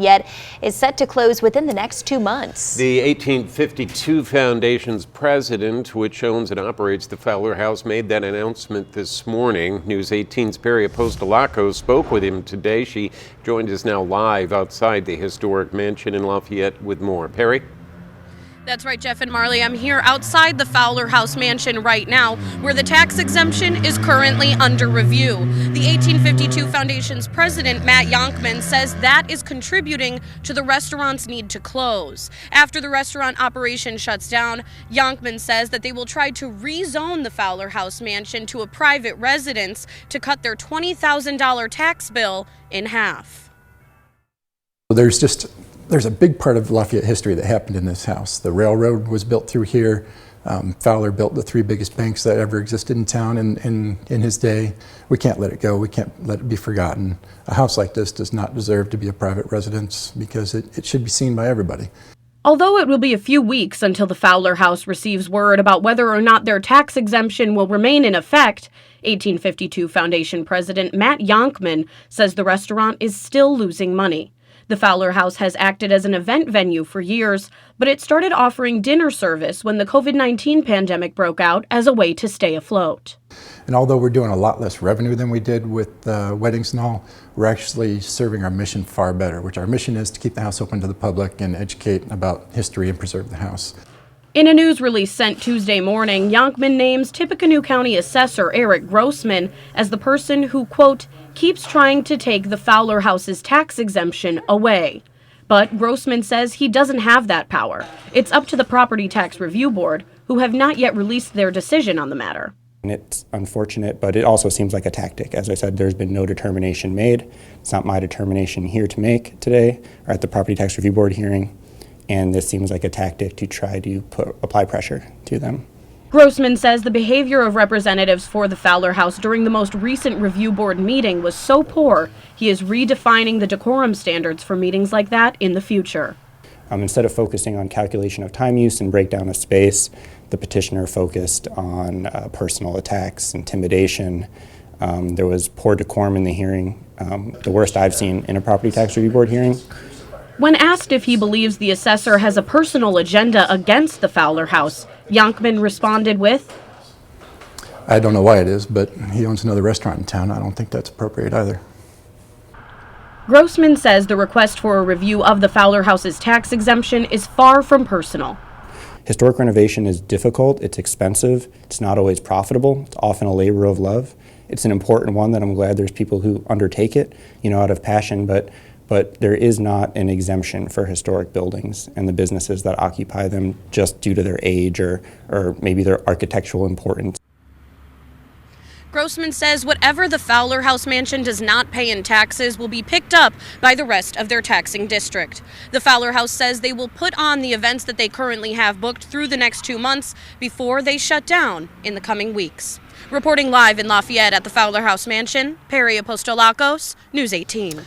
Lafayette is set to close within the next 2 months. The 1852 Foundation's president, which owns and operates the Fowler House, made that announcement this morning. News 18's Perry Apostolakos spoke with him today. She joined us now live outside the historic mansion in Lafayette with more. Perry? That's right, Jeff and Marley. I'm here outside the Fowler House Mansion right now, where the tax exemption is currently under review. The 1852 Foundation's president, Matt Yonkman, says that is contributing to the restaurant's need to close. After the restaurant operation shuts down, Yonkman says that they will try to rezone the Fowler House Mansion to a private residence to cut their $20,000 tax bill in half. There's a big part of Lafayette history that happened in this house. The railroad was built through here. Fowler built the 3 biggest banks that ever existed in town in his day. We can't let it go. We can't let it be forgotten. A house like this does not deserve to be a private residence because it should be seen by everybody. Although it will be a few weeks until the Fowler House receives word about whether or not their tax exemption will remain in effect, 1852 Foundation President Matt Yonkman says the restaurant is still losing money. The Fowler House has acted as an event venue for years, but it started offering dinner service when the COVID-19 pandemic broke out as a way to stay afloat. And although we're doing a lot less revenue than we did with weddings and all, we're actually serving our mission far better, which our mission is to keep the house open to the public and educate about history and preserve the house. In a news release sent Tuesday morning, Yonkman names Tippecanoe County Assessor Eric Grossman as the person who, quote, keeps trying to take the Fowler House's tax exemption away. But Grossman says he doesn't have that power. It's up to the Property Tax Review Board, who have not yet released their decision on the matter. And it's unfortunate, but it also seems like a tactic. As I said, there's been no determination made. It's not my determination here to make today or at the Property Tax Review Board hearing. And this seems like a tactic to try to apply pressure to them. Grossman says the behavior of representatives for the Fowler House during the most recent review board meeting was so poor, he is redefining the decorum standards for meetings like that in the future. Instead of focusing on calculation of time use and breakdown of space, the petitioner focused on personal attacks, intimidation. There was poor decorum in the hearing, the worst I've seen in a Property Tax Review Board hearing. When asked if he believes the assessor has a personal agenda against the Fowler House, Yonkman responded with, I don't know why it is, but he owns another restaurant in town. I don't think that's appropriate either. Grossman says the request for a review of the Fowler House's tax exemption is far from personal. Historic renovation is difficult, it's expensive, it's not always profitable, it's often a labor of love. It's an important one that I'm glad there's people who undertake it, out of passion, but there is not an exemption for historic buildings and the businesses that occupy them just due to their age or maybe their architectural importance. Grossman says whatever the Fowler House Mansion does not pay in taxes will be picked up by the rest of their taxing district. The Fowler House says they will put on the events that they currently have booked through the next 2 months before they shut down in the coming weeks. Reporting live in Lafayette at the Fowler House Mansion, Perry Apostolakos, News 18.